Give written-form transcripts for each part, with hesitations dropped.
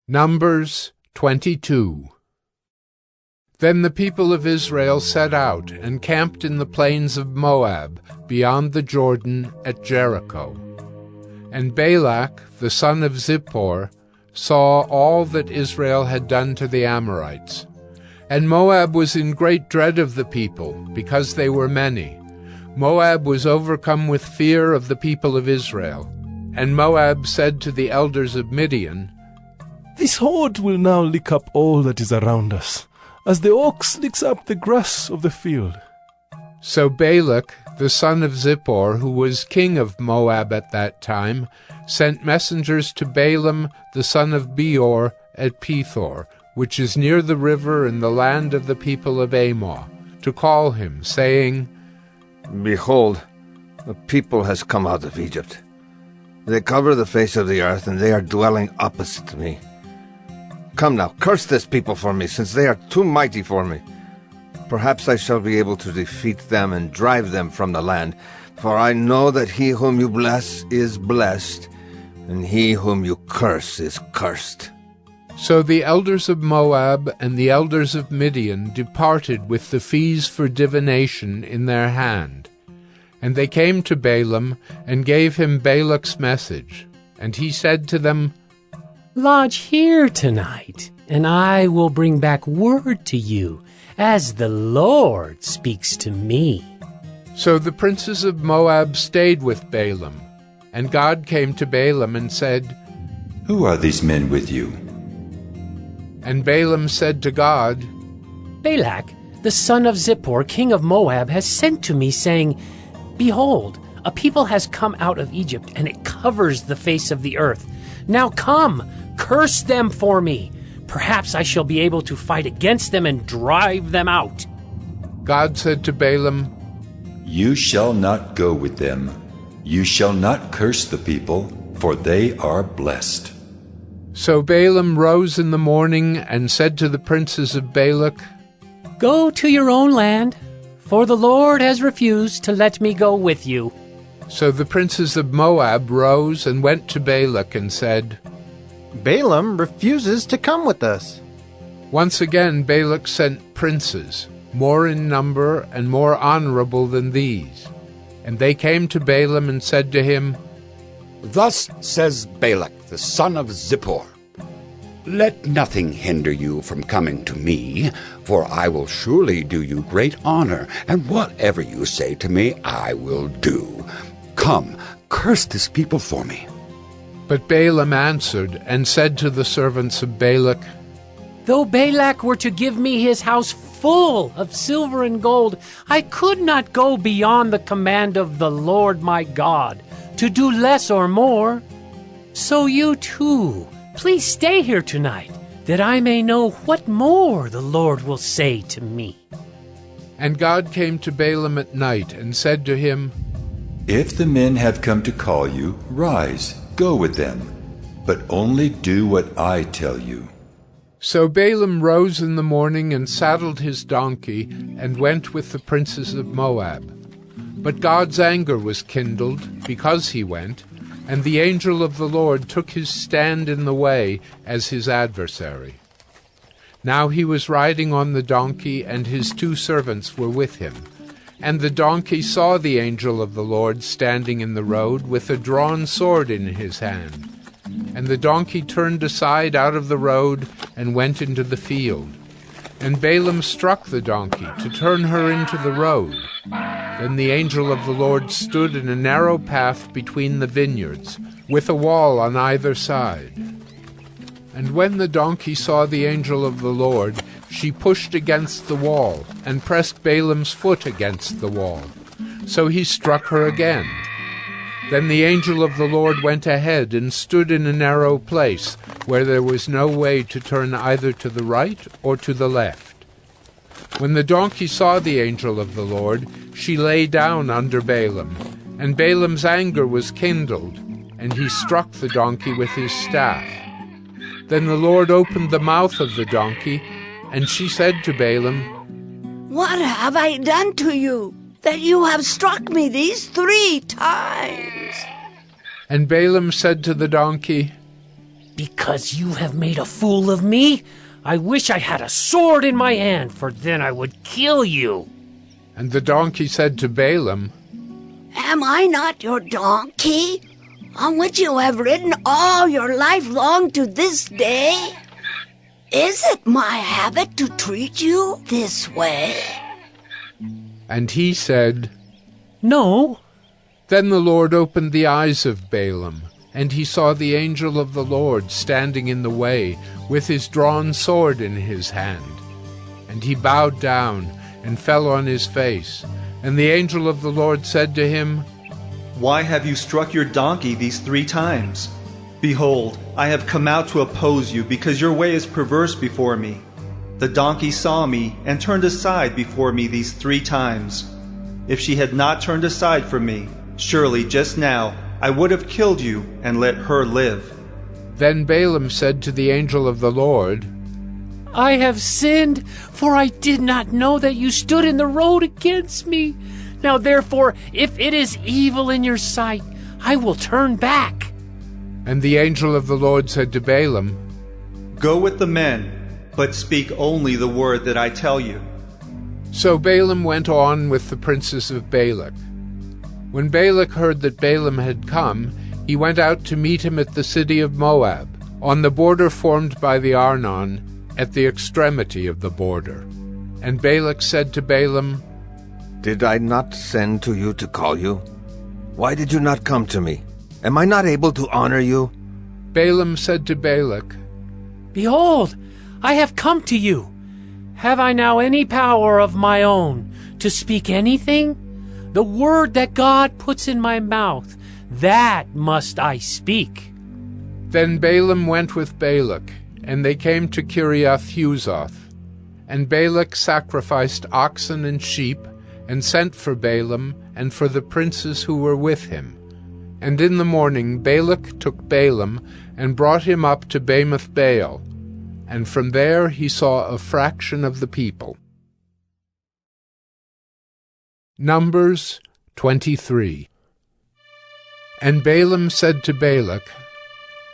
Numbers 22. Then the people of Israel set out and camped in the plains of Moab, beyond the Jordan at Jericho. And Balak, the son of Zippor, saw all that Israel had done to the Amorites. And Moab was in great dread of the people, because they were many. Moab was overcome with fear of the people of Israel. And Moab said to the elders of Midian, "This horde will now lick up all that is around us, as the ox licks up the grass of the field." So Balak, the son of Zippor, who was king of Moab at that time, sent messengers to Balaam, the son of Beor, at Pethor, which is near the river in the land of the people of Ammon, to call him, saying, "Behold, a people has come out of Egypt. They cover the face of the earth, and they are dwelling opposite to me. Come now, curse this people for me, since they are too mighty for me. Perhaps I shall be able to defeat them and drive them from the land, for I know that he whom you bless is blessed, and he whom you curse is cursed." So the elders of Moab and the elders of Midian departed with the fees for divination in their hand. And they came to Balaam and gave him Balak's message. And he said to them, "Lodge here tonight, and I will bring back word to you, as the Lord speaks to me." So the princes of Moab stayed with Balaam. And God came to Balaam and said, "Who are these men with you?" And Balaam said to God, "Balak, the son of Zippor, king of Moab, has sent to me, saying, 'Behold, a people has come out of Egypt, and it covers the face of the earth. Now come, curse them for me. Perhaps I shall be able to fight against them and drive them out.'" God said to Balaam, "You shall not go with them. You shall not curse the people, for they are blessed." So Balaam rose in the morning and said to the princes of Balak, "Go to your own land, for the Lord has refused to let me go with you." So the princes of Moab rose and went to Balak and said, "Balaam refuses to come with us." Once again Balak sent princes, more in number and more honorable than these. And they came to Balaam and said to him, "Thus says Balak, the son of Zippor, let nothing hinder you from coming to me, for I will surely do you great honor, and whatever you say to me I will do. Come, curse this people for me." But Balaam answered and said to the servants of Balak, "Though Balak were to give me his house full of silver and gold, I could not go beyond the command of the Lord my God, to do less or more. So you too, please stay here tonight, that I may know what more the Lord will say to me." And God came to Balaam at night and said to him, "If the men have come to call you, rise, go with them, but only do what I tell you." So Balaam rose in the morning and saddled his donkey and went with the princes of Moab. But God's anger was kindled because he went, and the angel of the Lord took his stand in the way as his adversary. Now he was riding on the donkey, and his two servants were with him. And the donkey saw the angel of the Lord standing in the road with a drawn sword in his hand. And the donkey turned aside out of the road and went into the field. And Balaam struck the donkey to turn her into the road. Then the angel of the Lord stood in a narrow path between the vineyards, with a wall on either side. And when the donkey saw the angel of the Lord, she pushed against the wall, and pressed Balaam's foot against the wall. So he struck her again. Then the angel of the Lord went ahead and stood in a narrow place, where there was no way to turn either to the right or to the left. When the donkey saw the angel of the Lord, she lay down under Balaam, and Balaam's anger was kindled, and he struck the donkey with his staff. Then the Lord opened the mouth of the donkey, and she said to Balaam, "What have I done to you, that you have struck me these 3 times?" And Balaam said to the donkey, Because you have made a fool of me, I wish I had a sword in my hand, for then I would kill you. And the donkey said to Balaam, Am I not your donkey, on which you have ridden all your life long to this day? Is it my habit to treat you this way? And he said, No. Then the Lord opened the eyes of Balaam, and he saw the angel of the Lord standing in the way, with his drawn sword in his hand. And he bowed down and fell on his face. And the angel of the Lord said to him, Why have you struck your donkey these 3 times? Behold, I have come out to oppose you, because your way is perverse before me. The donkey saw me and turned aside before me these 3 times. If she had not turned aside from me, surely just now I would have killed you and let her live. Then Balaam said to the angel of the Lord, I have sinned, for I did not know that you stood in the road against me. Now therefore, if it is evil in your sight, I will turn back. And the angel of the Lord said to Balaam, Go with the men, but speak only the word that I tell you. So Balaam went on with the princes of Balak. When Balak heard that Balaam had come, he went out to meet him at the city of Moab, on the border formed by the Arnon, at the extremity of the border. And Balak said to Balaam, Did I not send to you to call you? Why did you not come to me? Am I not able to honor you? Balaam said to Balak, Behold, I have come to you. Have I now any power of my own to speak anything? The word that God puts in my mouth, that must I speak. Then Balaam went with Balak, and they came to Kiriath-Huzoth. And Balak sacrificed oxen and sheep, and sent for Balaam and for the princes who were with him. And in the morning Balak took Balaam and brought him up to Bamoth Baal, and from there he saw a fraction of the people. Numbers 23. And Balaam said to Balak,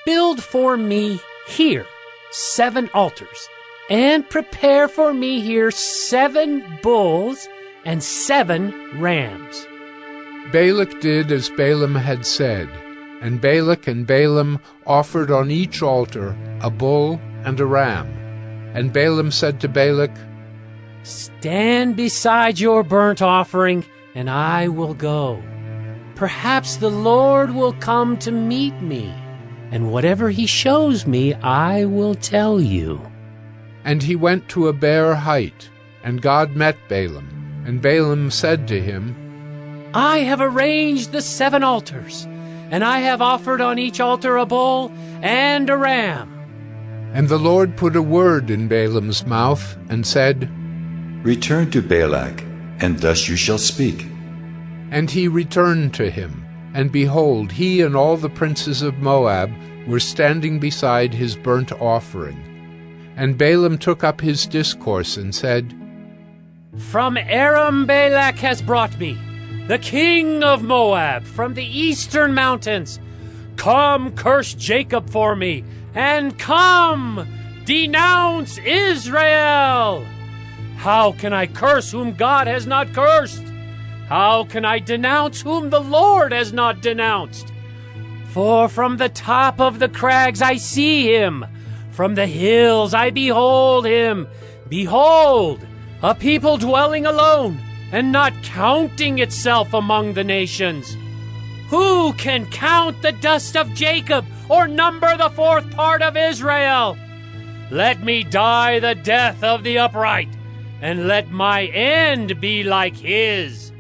Build for me here 7 altars, and prepare for me here 7 bulls and 7 rams. Balak did as Balaam had said, and Balak and Balaam offered on each altar a bull and a ram. And Balaam said to Balak, Stand beside your burnt offering, and I will go. Perhaps the Lord will come to meet me, and whatever he shows me I will tell you. And he went to a bare height, and God met Balaam. And Balaam said to him, I have arranged the 7 altars, and I have offered on each altar a bull and a ram. And the Lord put a word in Balaam's mouth, and said, Return to Balak, and thus you shall speak. And he returned to him, and behold, he and all the princes of Moab were standing beside his burnt offering. And Balaam took up his discourse and said, From Aram Balak has brought me, the king of Moab, from the eastern mountains. Come, curse Jacob for me, and come, denounce Israel. How can I curse whom God has not cursed? How can I denounce whom the Lord has not denounced? For from the top of the crags I see him, from the hills I behold him. Behold, a people dwelling alone, and not counting itself among the nations. Who can count the dust of Jacob, or number the 4th part of Israel? Let me die the death of the upright, and let my end be like his.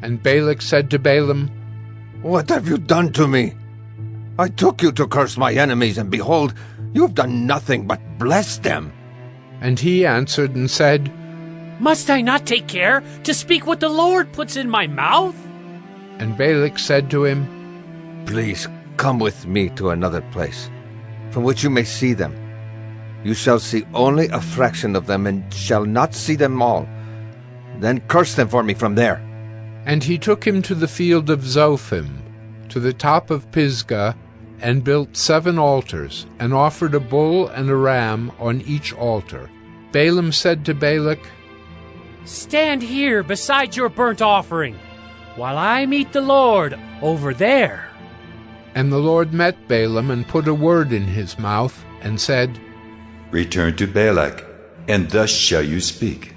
And Balak said to Balaam, What have you done to me? I took you to curse my enemies, and behold, you have done nothing but bless them. And he answered and said, Must I not take care to speak what the Lord puts in my mouth? And Balak said to him, Please come with me to another place, from which you may see them. You shall see only a fraction of them, and shall not see them all. Then curse them for me from there. And he took him to the field of Zophim, to the top of Pisgah, and built 7 altars, and offered a bull and a ram on each altar. Balaam said to Balak, "Stand here beside your burnt offering, while I meet the Lord over there." And the Lord met Balaam and put a word in his mouth, and said, Return to Balak, and thus shall you speak.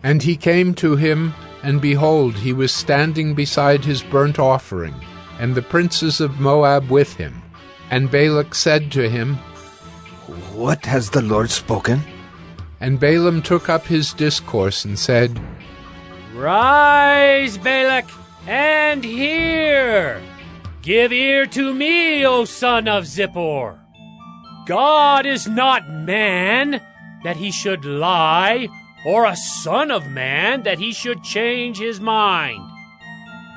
And he came to him, and behold, he was standing beside his burnt offering, and the princes of Moab with him. And Balak said to him, What has the Lord spoken? And Balaam took up his discourse and said, "Rise, Balak, and hear. Give ear to me, O son of Zippor. God is not man, that he should lie, or a son of man, that he should change his mind.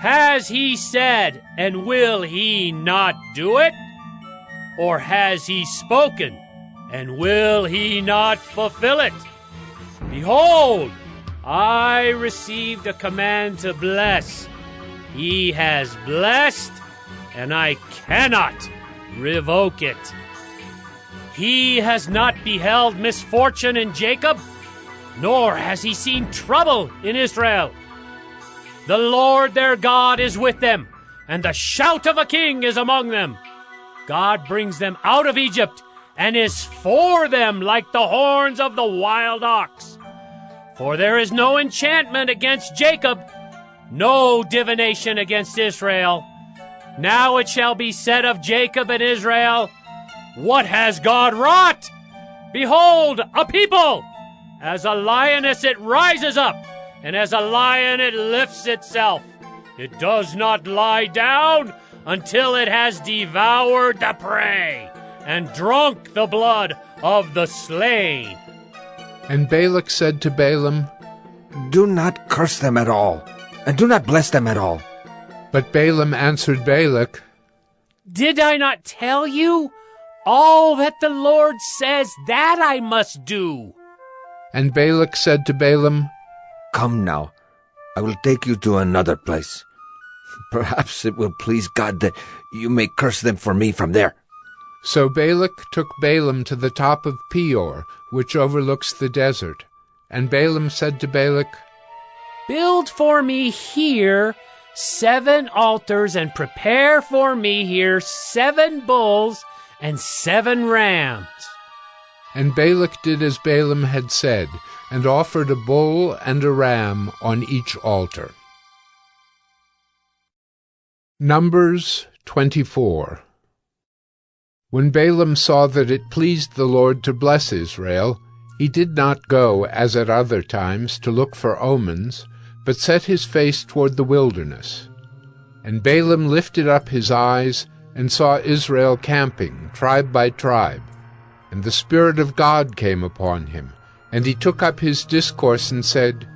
Has he said, and will he not do it? Or has he spoken, and will he not fulfill it? Behold, I received a command to bless. He has blessed, and I cannot revoke it. He has not beheld misfortune in Jacob, nor has he seen trouble in Israel. The Lord their God is with them, and the shout of a king is among them. God brings them out of Egypt, and is for them like the horns of the wild ox. For there is no enchantment against Jacob, no divination against Israel. Now it shall be said of Jacob and Israel, What has God wrought? Behold, a people! As a lioness it rises up, and as a lion it lifts itself. It does not lie down until it has devoured the prey and drunk the blood of the slain. And Balak said to Balaam, Do not curse them at all, and do not bless them at all. But Balaam answered Balak, Did I not tell you? All that the Lord says, that I must do. And Balak said to Balaam, Come now, I will take you to another place. Perhaps it will please God that you may curse them for me from there. So Balak took Balaam to the top of Peor, which overlooks the desert. And Balaam said to Balak, Build for me here 7 altars, and prepare for me here 7 bulls and 7 rams. And Balak did as Balaam had said, and offered a bull and a ram on each altar. Numbers 24. When Balaam saw that it pleased the Lord to bless Israel, he did not go, as at other times, to look for omens, but set his face toward the wilderness. And Balaam lifted up his eyes, and saw Israel camping, tribe by tribe. And the Spirit of God came upon him, and he took up his discourse and said,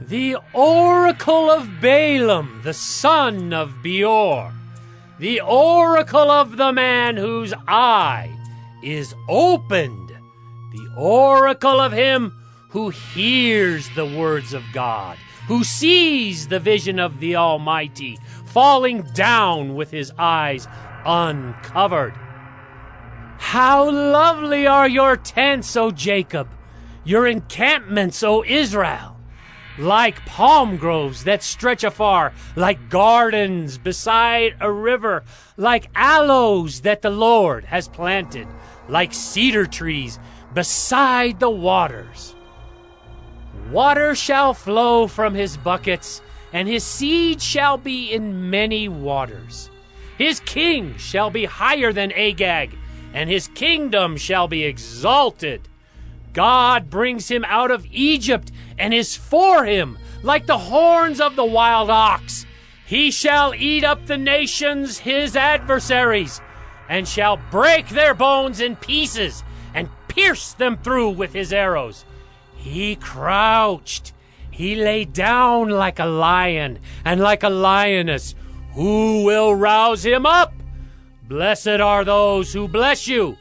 The oracle of Balaam, the son of Beor, the oracle of the man whose eye is opened, the oracle of him who hears the words of God, who sees the vision of the Almighty, falling down with his eyes uncovered. How lovely are your tents, O Jacob, your encampments, O Israel! Like palm groves that stretch afar, like gardens beside a river, like aloes that the Lord has planted, like cedar trees beside the waters. Water shall flow from his buckets, and his seed shall be in many waters. His king shall be higher than Agag, and his kingdom shall be exalted. God brings him out of Egypt, and is for him, like the horns of the wild ox. He shall eat up the nations, his adversaries, and shall break their bones in pieces, and pierce them through with his arrows. He crouched, he lay down like a lion, and like a lioness. Who will rouse him up? Blessed are those who bless you,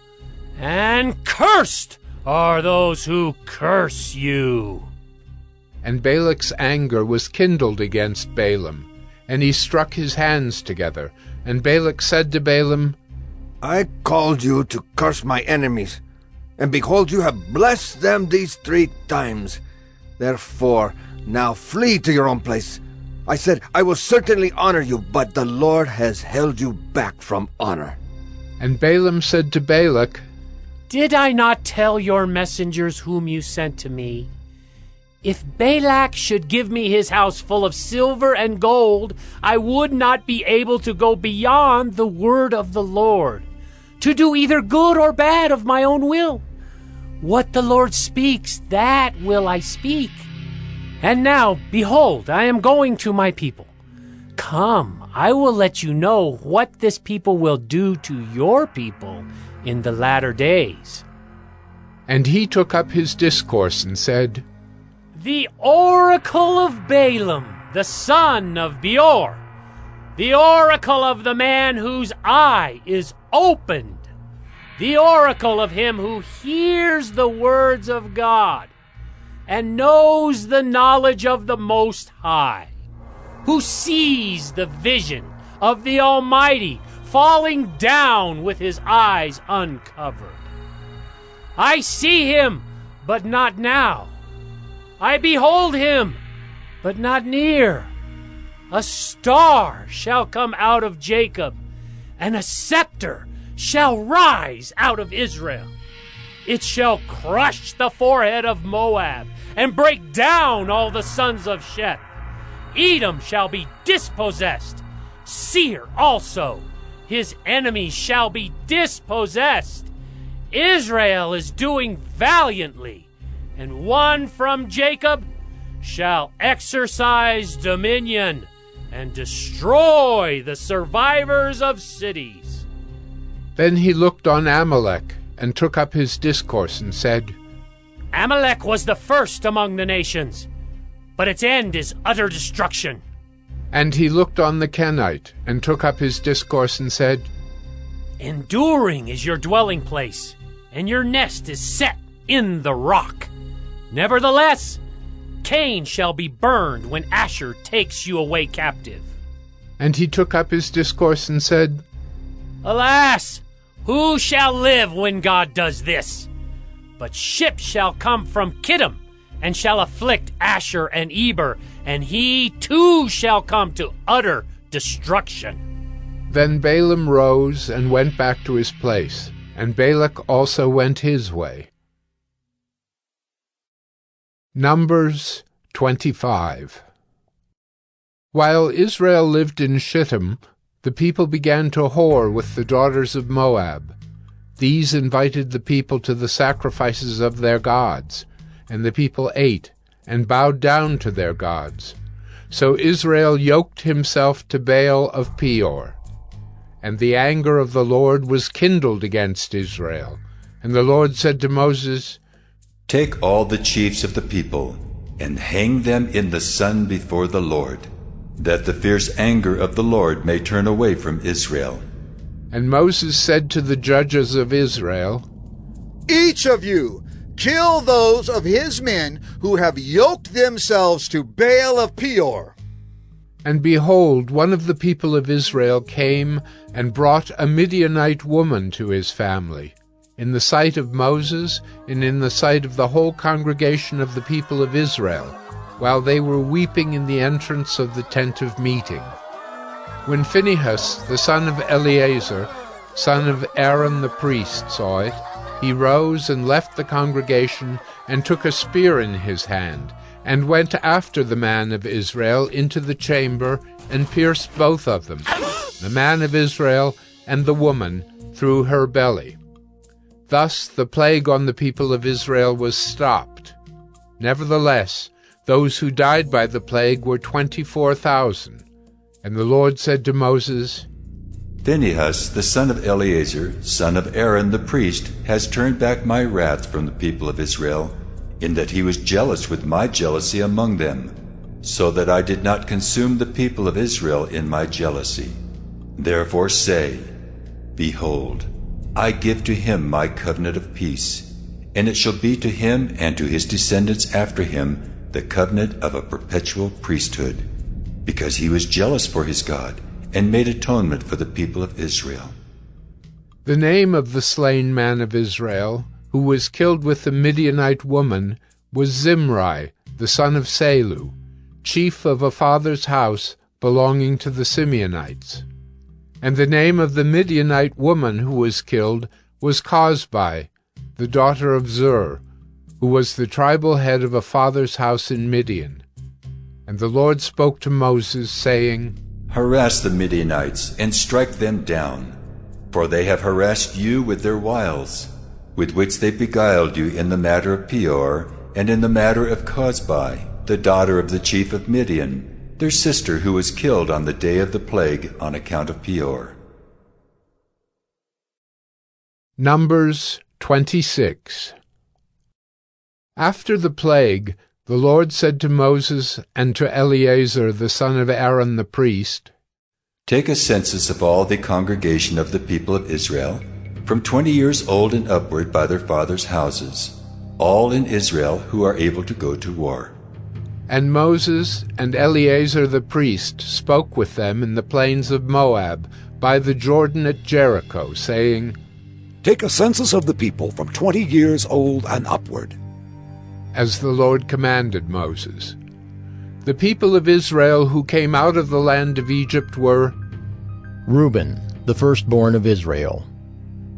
and cursed are those who curse you. And Balak's anger was kindled against Balaam, and he struck his hands together. And Balak said to Balaam, I called you to curse my enemies, and behold, you have blessed them these 3 times. Therefore, now flee to your own place. I said, I will certainly honor you, but the Lord has held you back from honor. And Balaam said to Balak, Did I not tell your messengers whom you sent to me? If Balak should give me his house full of silver and gold, I would not be able to go beyond the word of the Lord, to do either good or bad of my own will. What the Lord speaks, that will I speak. And now, behold, I am going to my people. Come, I will let you know what this people will do to your people in the latter days. And he took up his discourse and said, The oracle of Balaam, the son of Beor, the oracle of the man whose eye is opened, the oracle of him who hears the words of God and knows the knowledge of the Most High, who sees the vision of the Almighty falling down with his eyes uncovered. I see him, but not now. I behold him, but not near. A star shall come out of Jacob, and a scepter shall rise out of Israel. It shall crush the forehead of Moab, and break down all the sons of Sheth. Edom shall be dispossessed, Seir also. His enemies shall be dispossessed. Israel is doing valiantly, and one from Jacob shall exercise dominion and destroy the survivors of cities. Then he looked on Amalek, and took up his discourse and said, Amalek was the first among the nations, but its end is utter destruction. And he looked on the Kenite, and took up his discourse and said, Enduring is your dwelling place, and your nest is set in the rock. Nevertheless, Cain shall be burned when Asher takes you away captive. And he took up his discourse and said, Alas, who shall live when God does this? But ships shall come from Kittim, and shall afflict Asher and Eber, and he too shall come to utter destruction. Then Balaam rose and went back to his place, and Balak also went his way. Numbers 25. While Israel lived in Shittim, the people began to whore with the daughters of Moab. These invited the people to the sacrifices of their gods, and the people ate and bowed down to their gods. So Israel yoked himself to Baal of Peor. And the anger of the Lord was kindled against Israel. And the Lord said to Moses, Take all the chiefs of the people, and hang them in the sun before the Lord, that the fierce anger of the Lord may turn away from Israel. And Moses said to the judges of Israel, Each of you kill those of his men who have yoked themselves to Baal of Peor. And behold, one of the people of Israel came and brought a Midianite woman to his family, in the sight of Moses and in the sight of the whole congregation of the people of Israel, while they were weeping in the entrance of the tent of meeting. When Phinehas, the son of Eleazar, son of Aaron the priest, saw it, he rose and left the congregation and took a spear in his hand, and went after the man of Israel into the chamber and pierced both of them, the man of Israel and the woman, through her belly. Thus the plague on the people of Israel was stopped. Nevertheless, those who died by the plague were 24,000. And the Lord said to Moses, Phinehas, the son of Eleazar, son of Aaron the priest, has turned back my wrath from the people of Israel, in that he was jealous with my jealousy among them, so that I did not consume the people of Israel in my jealousy. Therefore say, Behold, I give to him my covenant of peace, and it shall be to him and to his descendants after him the covenant of a perpetual priesthood, because he was jealous for his God, and made atonement for the people of Israel. The name of the slain man of Israel, who was killed with the Midianite woman, was Zimri, the son of Salu, chief of a father's house belonging to the Simeonites. And the name of the Midianite woman who was killed was Cosbi, the daughter of Zur, who was the tribal head of a father's house in Midian. And the Lord spoke to Moses, saying, Harass the Midianites, and strike them down, for they have harassed you with their wiles, with which they beguiled you in the matter of Peor, and in the matter of Cosbi, the daughter of the chief of Midian, their sister who was killed on the day of the plague on account of Peor. Numbers 26. After the plague, the Lord said to Moses and to Eleazar the son of Aaron the priest, Take a census of all the congregation of the people of Israel, from 20 years old and upward by their fathers' houses, all in Israel who are able to go to war. And Moses and Eleazar the priest spoke with them in the plains of Moab, by the Jordan at Jericho, saying, Take a census of the people from 20 years old and upward, as the Lord commanded Moses. The people of Israel who came out of the land of Egypt were Reuben, the firstborn of Israel.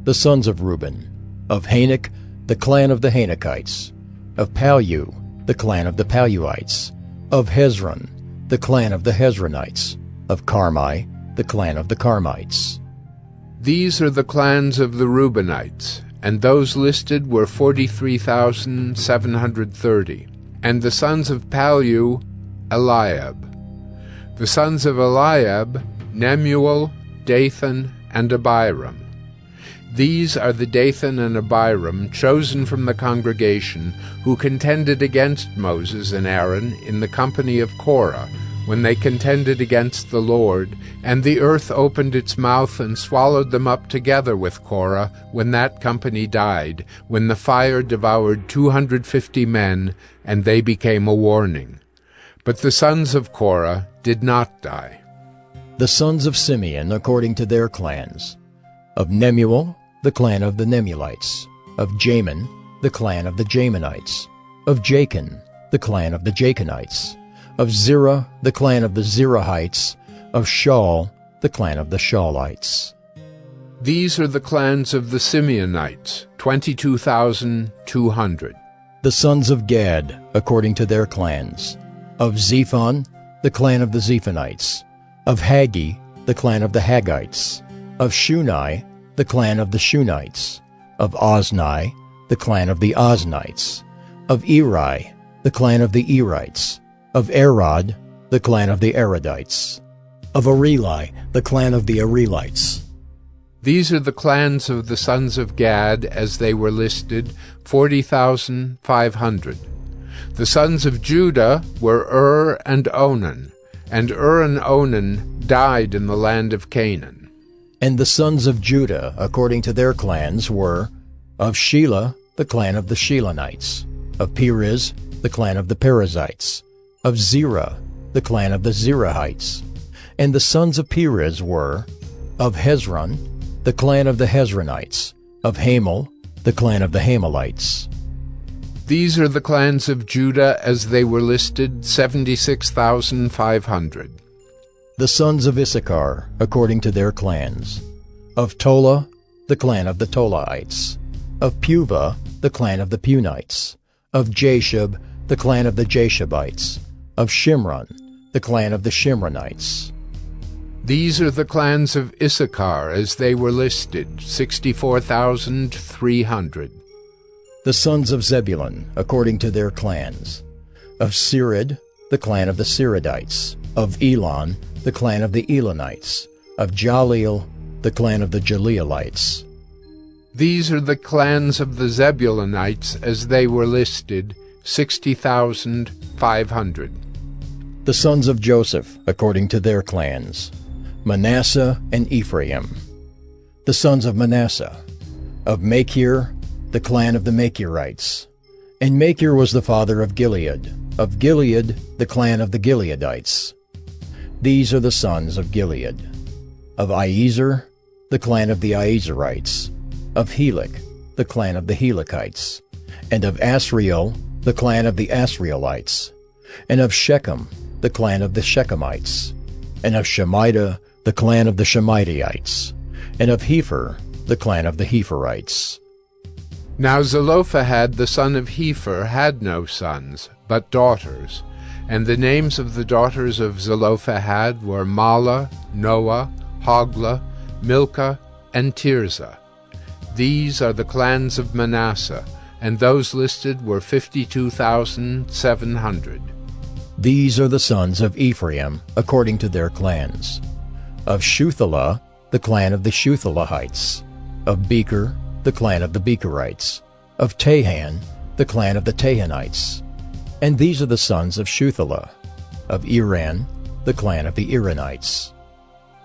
The sons of Reuben, of Hanok, the clan of the Hanokites, of Palu, the clan of the Paluites, of Hezron, the clan of the Hezronites, of Carmi, the clan of the Carmites. These are the clans of the Reubenites, and those listed were 43,730. And the sons of Palu, Eliab. The sons of Eliab, Nemuel, Dathan, and Abiram. These are the Dathan and Abiram, chosen from the congregation, who contended against Moses and Aaron in the company of Korah, when they contended against the Lord, and the earth opened its mouth and swallowed them up together with Korah, when that company died, when the fire devoured 250 men, and they became a warning. But the sons of Korah did not die. The sons of Simeon according to their clans, of Nemuel, the clan of the Nemulites, of Jamin, the clan of the Jaminites, of Jachin, the clan of the Jachinites, of Zerah, the clan of the Zerahites, of Shaul, the clan of the Shaulites. These are the clans of the Simeonites, 22,200. The sons of Gad, according to their clans, of Zephon, the clan of the Zephonites, of Haggi, the clan of the Haggites, of Shuni, the clan of the Shunites, of Ozni, the clan of the Oznites, of Eri, the clan of the Erites, of Arod, the clan of the Arodites, of Areli, the clan of the Arelites. These are the clans of the sons of Gad, as they were listed, 40,500. The sons of Judah were and Onan, and and Onan died in the land of Canaan. And the sons of Judah, according to their clans, were of Shelah, the clan of the Shelonites, of Perez, the clan of the Perizzites, of Zerah, the clan of the Zerahites. And the sons of Perez were of Hezron, the clan of the Hezronites, of Hamel, the clan of the Hamelites. These are the clans of Judah as they were listed, 76,500. The sons of Issachar, according to their clans, of Tola, the clan of the Tolaites, of Puvah, the clan of the Punites, of Jashub, the clan of the Jashubites, of Shimron, the clan of the Shimronites. These are the clans of Issachar as they were listed, 64,300. The sons of Zebulun, according to their clans, of Sered, the clan of the Seredites, of Elon, the clan of the Elonites, of Jaleel, the clan of the Jaleelites. These are the clans of the Zebulunites as they were listed, 60,500. The sons of Joseph, according to their clans, Manasseh and Ephraim. The sons of Manasseh, of Machir, the clan of the Machirites. And Machir was the father of Gilead, the clan of the Gileadites. These are the sons of Gilead, of Iezer, the clan of the Aizarites, of Helek, the clan of the Helekites, and of Asriel, the clan of the Asrielites, and of Shechem, the clan of the Shechemites, and of Shemida, the clan of the Shemidaites, and of Hepher, the clan of the Hepherites. Now Zelophehad the son of Hepher had no sons, but daughters, and the names of the daughters of Zelophehad were Mahlah, Noah, Hoglah, Milcah, and Tirzah. These are the clans of Manasseh, and those listed were 52,700. These are the sons of Ephraim, according to their clans. Of Shuthelah, the clan of the Shuthelahites. Of Becher, the clan of the Becherites. Of Tahan, the clan of the Tahanites. And these are the sons of Shuthelah. Of Iran, the clan of the Iranites.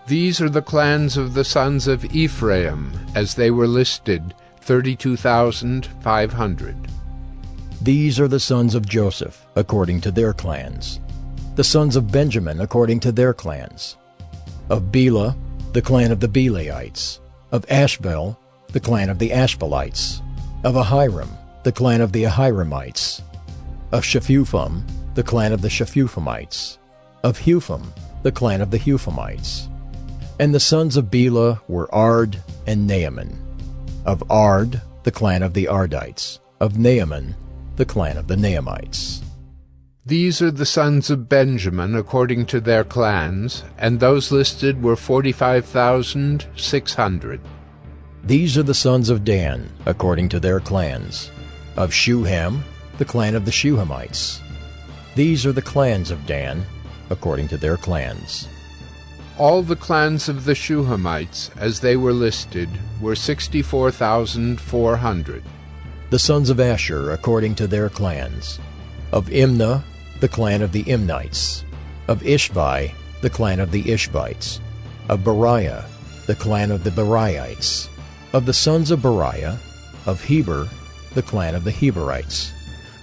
These are the clans of the sons of Ephraim, as they were listed, 32,500. These are the sons of Joseph, according to their clans. The sons of Benjamin, according to their clans. Of Bela, the clan of the Belaites. Of Ashbel, the clan of the Ashbelites. Of Ahiram, the clan of the Ahiramites. Of Shephupham, the clan of the Shephuphamites. Of Hupham, the clan of the Huphamites. And the sons of Bela were Ard and Naaman. Of Ard, the clan of the Ardites. Of Naaman, the clan of the Naamites. These are the sons of Benjamin according to their clans, and those listed were 45,600. These are the sons of Dan according to their clans. Of Shuham, the clan of the Shuhamites. These are the clans of Dan according to their clans. All the clans of the Shuhamites, as they were listed, were 64,400. The sons of Asher according to their clans. Of Imnah, the clan of the Imnites. Of Ishvi, the clan of the Ishvites. Of Beriah, the clan of the Beriaites. Of the sons of Beriah. Of Heber, the clan of the Heberites.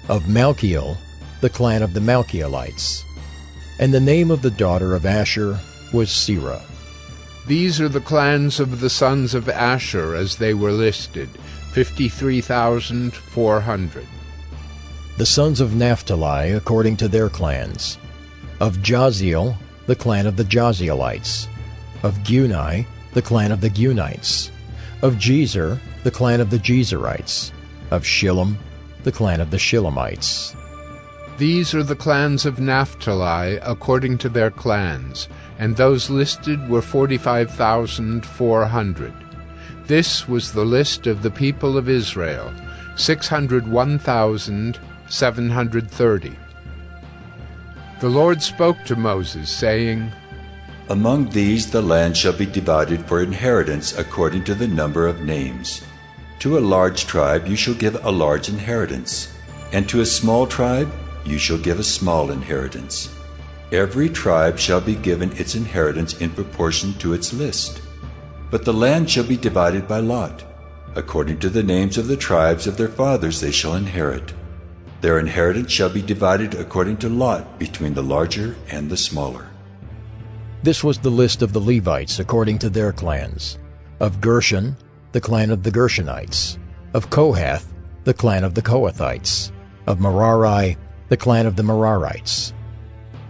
Of Malchiel, the clan of the Malchielites. And the name of the daughter of Asher was Serah. These are the clans of the sons of Asher as they were listed, 53,400. The sons of Naphtali according to their clans. Of Jaziel, the clan of the Jazielites. Of Guni, the clan of the Gunites. Of Jezer, the clan of the Jezerites. Of Shillem, the clan of the Shillemites. These are the clans of Naphtali according to their clans, and those listed were 45,400. This was the list of the people of Israel, 601,730. The Lord spoke to Moses, saying, Among these the land shall be divided for inheritance according to the number of names. To a large tribe you shall give a large inheritance, and to a small tribe you shall give a small inheritance. Every tribe shall be given its inheritance in proportion to its list. But the land shall be divided by lot. According to the names of the tribes of their fathers they shall inherit. Their inheritance shall be divided according to lot between the larger and the smaller. This was the list of the Levites according to their clans. Of Gershon, the clan of the Gershonites. Of Kohath, the clan of the Kohathites. Of Merari, the clan of the Merarites.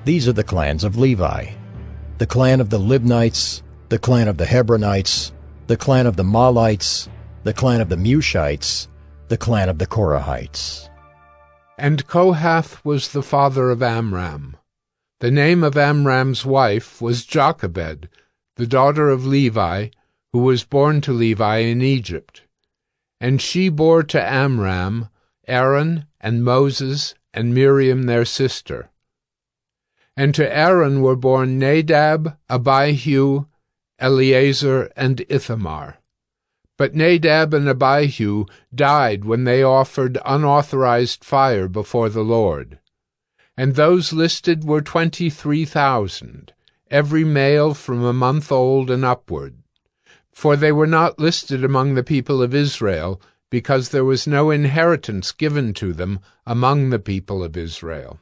These are the clans of Levi. The clan of the Libnites, the clan of the Hebronites, the clan of the Mahlites, the clan of the Mushites, the clan of the Korahites. And Kohath was the father of Amram. The name of Amram's wife was Jochebed, the daughter of Levi, who was born to Levi in Egypt. And she bore to Amram Aaron and Moses and Miriam their sister. And to Aaron were born Nadab, Abihu, Eleazar, and Ithamar. But Nadab and Abihu died when they offered unauthorized fire before the Lord. And those listed were 23,000, every male from a month old and upward. For they were not listed among the people of Israel, because there was no inheritance given to them among the people of Israel.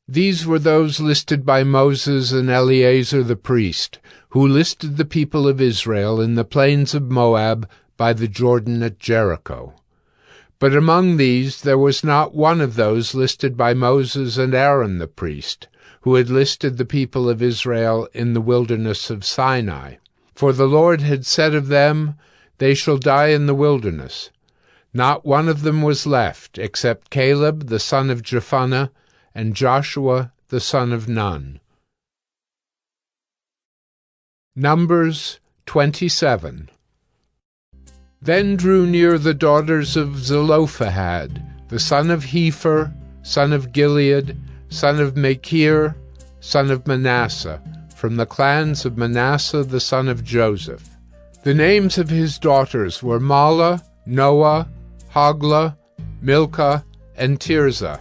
These were those listed by Moses and Eleazar the priest, who listed the people of Israel in the plains of Moab by the Jordan at Jericho. But among these there was not one of those listed by Moses and Aaron the priest, who had listed the people of Israel in the wilderness of Sinai. For the Lord had said of them, "They shall die in the wilderness." Not one of them was left, except Caleb the son of Jephunneh and Joshua the son of Nun. Numbers 27. Then drew near the daughters of Zelophehad, the son of Hepher, son of Gilead, son of Machir, son of Manasseh, from the clans of Manasseh the son of Joseph. The names of his daughters were Mahlah, Noah, Hoglah, Milcah, and Tirzah.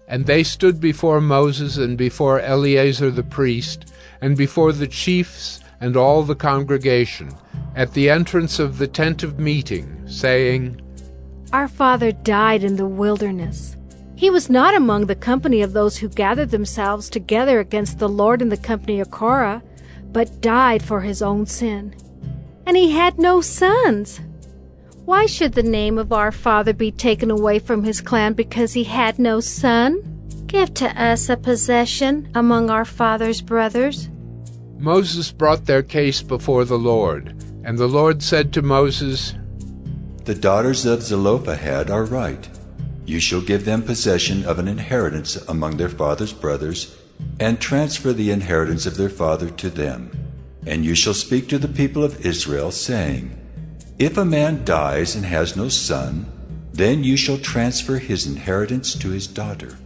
And they stood before Moses and before Eleazar the priest, and before the chiefs and all the congregation, at the entrance of the tent of meeting, saying, Our father died in the wilderness. He was not among the company of those who gathered themselves together against the Lord in the company of Korah, but died for his own sin. And he had no sons. Why should the name of our father be taken away from his clan because he had no son? Give to us a possession among our father's brothers. Moses brought their case before the Lord, and the Lord said to Moses, The daughters of Zelophehad are right. You shall give them possession of an inheritance among their father's brothers, and transfer the inheritance of their father to them. And you shall speak to the people of Israel, saying, If a man dies and has no son, then you shall transfer his inheritance to his daughter.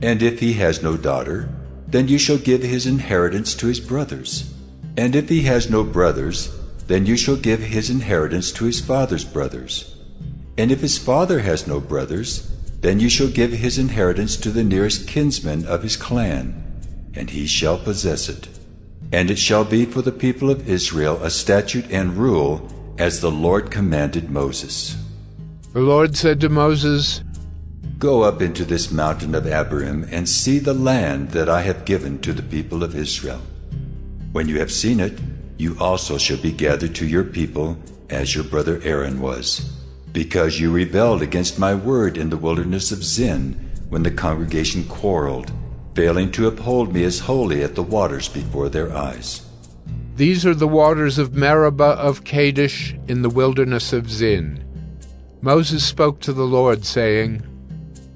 And if he has no daughter, then you shall give his inheritance to his brothers. And if he has no brothers, then you shall give his inheritance to his father's brothers. And if his father has no brothers, then you shall give his inheritance to the nearest kinsman of his clan, and he shall possess it. And it shall be for the people of Israel a statute and rule, as the Lord commanded Moses. The Lord said to Moses, Go up into this mountain of Abarim, and see the land that I have given to the people of Israel. When you have seen it, you also shall be gathered to your people, as your brother Aaron was, because you rebelled against my word in the wilderness of Zin, when the congregation quarreled, failing to uphold me as holy at the waters before their eyes. These are the waters of Meribah of Kadesh in the wilderness of Zin. Moses spoke to the Lord, saying,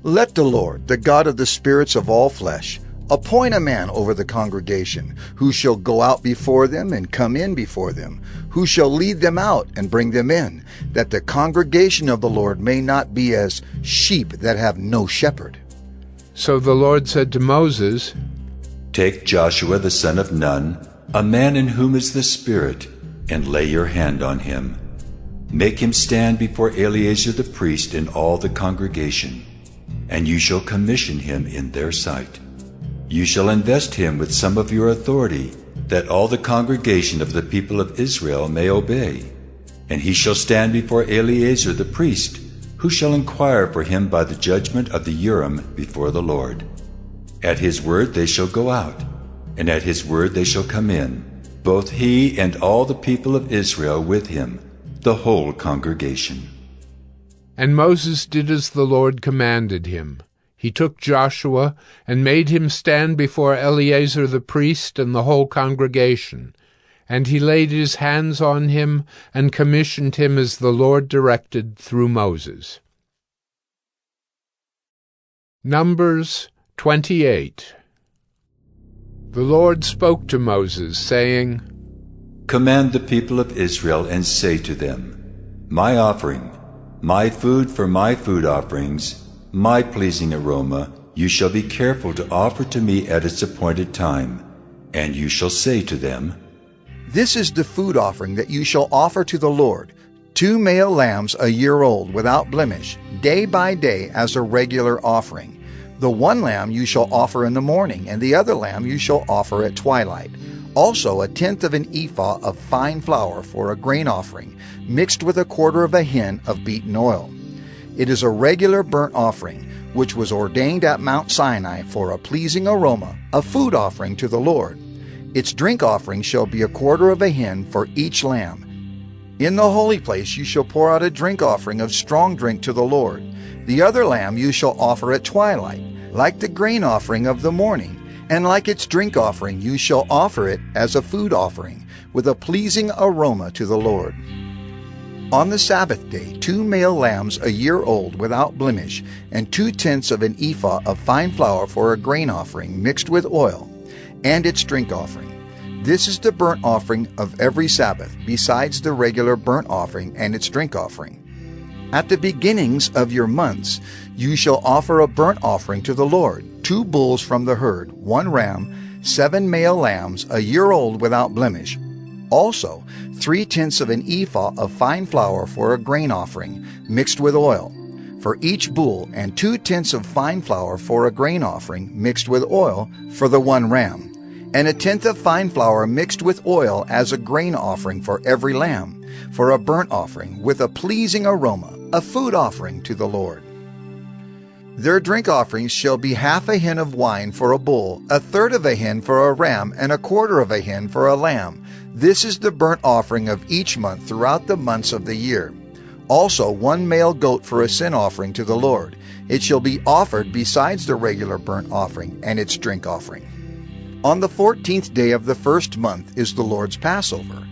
Let the Lord, the God of the spirits of all flesh, appoint a man over the congregation, who shall go out before them and come in before them, who shall lead them out and bring them in, that the congregation of the Lord may not be as sheep that have no shepherd. So the Lord said to Moses, Take Joshua the son of Nun, a man in whom is the Spirit, and lay your hand on him. Make him stand before Eleazar the priest and all the congregation, and you shall commission him in their sight. You shall invest him with some of your authority, that all the congregation of the people of Israel may obey. And he shall stand before Eleazar the priest, who shall inquire for him by the judgment of the Urim before the Lord. At his word they shall go out, and at his word they shall come in, both he and all the people of Israel with him, the whole congregation. And Moses did as the Lord commanded him. He took Joshua and made him stand before Eleazar the priest and the whole congregation. And he laid his hands on him and commissioned him as the Lord directed through Moses. Numbers 28. The Lord spoke to Moses, saying, Command the people of Israel and say to them, My offering, my food for my food offerings, my pleasing aroma, you shall be careful to offer to me at its appointed time. And you shall say to them, This is the food offering that you shall offer to the Lord, 2 male lambs a year old without blemish, day by day as a regular offering. The one lamb you shall offer in the morning, and the other lamb you shall offer at twilight. Also 1/10 of an ephah of fine flour for a grain offering, mixed with 1/4 of a hin of beaten oil. It is a regular burnt offering, which was ordained at Mount Sinai for a pleasing aroma, a food offering to the Lord. Its drink offering shall be 1/4 of a hin for each lamb. In the holy place you shall pour out a drink offering of strong drink to the Lord. The other lamb you shall offer at twilight, like the grain offering of the morning, and like its drink offering you shall offer it as a food offering, with a pleasing aroma to the Lord. On the Sabbath day 2 male lambs a year old without blemish, and 2/10 of an ephah of fine flour for a grain offering mixed with oil, and its drink offering. This is the burnt offering of every Sabbath, besides the regular burnt offering and its drink offering. At the beginnings of your months you shall offer a burnt offering to the Lord, 2 bulls from the herd, 1 ram, 7 male lambs a year old without blemish. Also 3/10 of an ephah of fine flour for a grain offering, mixed with oil, for each bull, and 2/10 of fine flour for a grain offering, mixed with oil, for the 1 ram, and 1/10 of fine flour mixed with oil as a grain offering for every lamb, for a burnt offering, with a pleasing aroma, a food offering to the Lord. Their drink offerings shall be 1/2 a hin of wine for a bull, 1/3 of a hin for a ram, and 1/4 of a hin for a lamb. This is the burnt offering of each month throughout the months of the year. Also 1 male goat for a sin offering to the Lord. It shall be offered besides the regular burnt offering and its drink offering. On the 14th day of the first month is the Lord's Passover,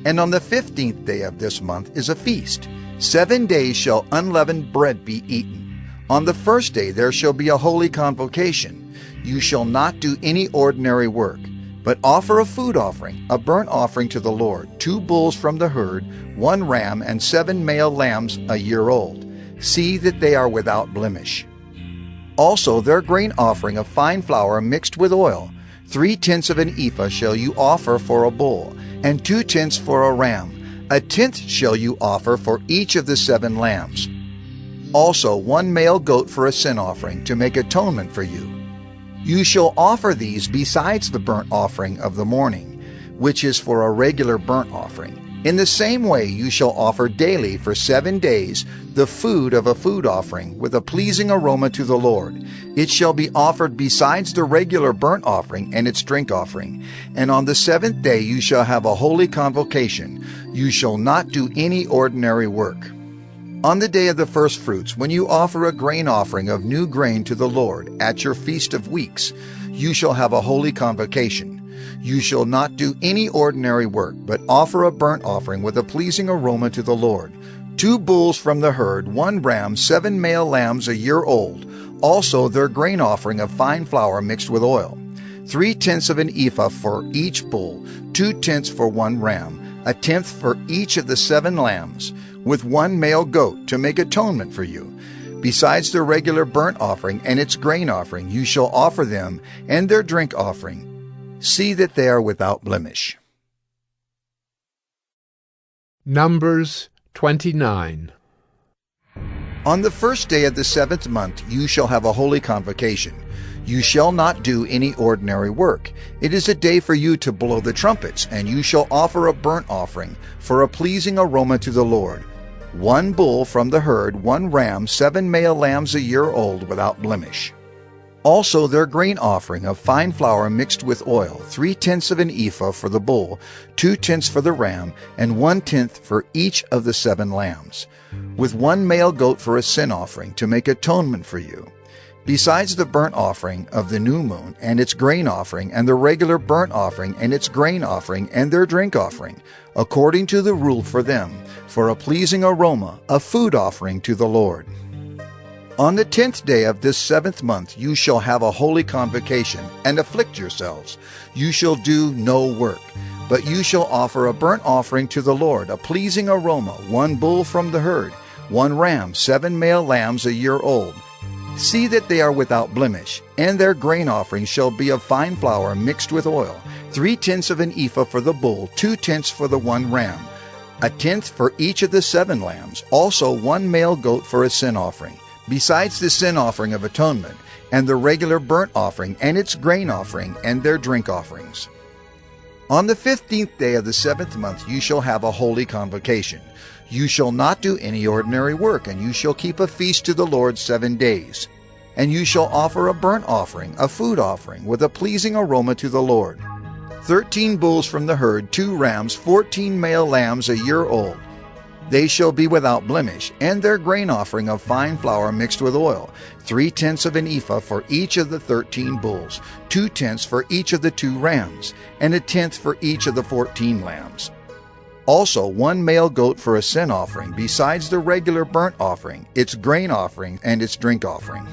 and on the 15th day of this month is a feast. 7 days shall unleavened bread be eaten. On the first day there shall be a holy convocation. You shall not do any ordinary work, but offer a food offering, a burnt offering to the Lord, 2 bulls from the herd, 1 ram, and 7 male lambs a year old. See that they are without blemish. Also their grain offering of fine flour mixed with oil, 3/10 of an ephah shall you offer for a bull, and 2/10 for a ram. 1/10 shall you offer for each of the 7 lambs. Also 1 male goat for a sin offering, to make atonement for you. You shall offer these besides the burnt offering of the morning, which is for a regular burnt offering. In the same way you shall offer daily for 7 days the food of a food offering, with a pleasing aroma to the Lord. It shall be offered besides the regular burnt offering and its drink offering. And on the 7th day you shall have a holy convocation. You shall not do any ordinary work. On the day of the first fruits, when you offer a grain offering of new grain to the Lord at your feast of weeks, you shall have a holy convocation. You shall not do any ordinary work, but offer a burnt offering with a pleasing aroma to the Lord. 2 bulls from the herd, 1 ram, 7 male lambs a year old, also their grain offering of fine flour mixed with oil. 3/10 of an ephah for each bull, 2/10 for 1 ram, 1/10 for each of the 7 lambs, with 1 male goat, to make atonement for you. Besides the regular burnt offering and its grain offering, you shall offer them and their drink offering. See that they are without blemish. Numbers 29. On the first day of the 7th month you shall have a holy convocation. You shall not do any ordinary work. It is a day for you to blow the trumpets, and you shall offer a burnt offering for a pleasing aroma to the Lord. 1 bull from the herd, 1 ram, 7 male lambs a year old without blemish. Also their grain offering of fine flour mixed with oil, 3/10 of an ephah for the bull, 2/10 for the ram, and 1/10 for each of the 7 lambs, with 1 male goat for a sin offering, to make atonement for you. Besides the burnt offering of the new moon and its grain offering, and the regular burnt offering and its grain offering and their drink offering, according to the rule for them, for a pleasing aroma, a food offering to the Lord. On the 10th day of this 7th month you shall have a holy convocation, and afflict yourselves. You shall do no work, but you shall offer a burnt offering to the Lord, a pleasing aroma, 1 bull from the herd, 1 ram, 7 male lambs a year old. See that they are without blemish, and their grain offering shall be of fine flour mixed with oil, 3/10 of an ephah for the bull, 2/10 for the 1 ram, 1/10 for each of the 7 lambs, also 1 male goat for a sin offering. Besides the sin offering of atonement, and the regular burnt offering, and its grain offering, and their drink offerings. On the 15th day of the 7th month you shall have a holy convocation. You shall not do any ordinary work, and you shall keep a feast to the Lord 7 days. And you shall offer a burnt offering, a food offering, with a pleasing aroma to the Lord. 13 bulls from the herd, 2 rams, 14 male lambs a year old. They shall be without blemish, and their grain offering of fine flour mixed with oil, 3/10 of an ephah for each of the 13 bulls, 2/10 for each of the 2 rams, and 1/10 for each of the 14 lambs. Also 1 male goat for a sin offering, besides the regular burnt offering, its grain offering, and its drink offering.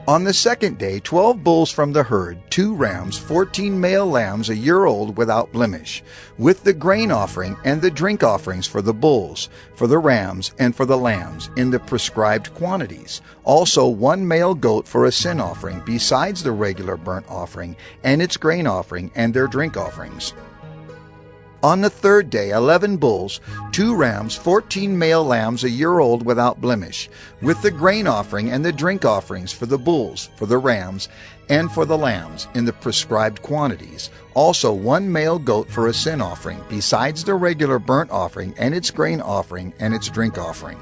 On the second day 12 bulls from the herd, 2 rams, 14 male lambs a year old without blemish, with the grain offering and the drink offerings for the bulls, for the rams, and for the lambs, in the prescribed quantities. Also 1 male goat for a sin offering, besides the regular burnt offering, and its grain offering, and their drink offerings. On the third day 11 bulls, 2 rams, 14 male lambs a year old without blemish, with the grain offering and the drink offerings for the bulls, for the rams, and for the lambs, in the prescribed quantities. Also 1 male goat for a sin offering, besides the regular burnt offering and its grain offering and its drink offering.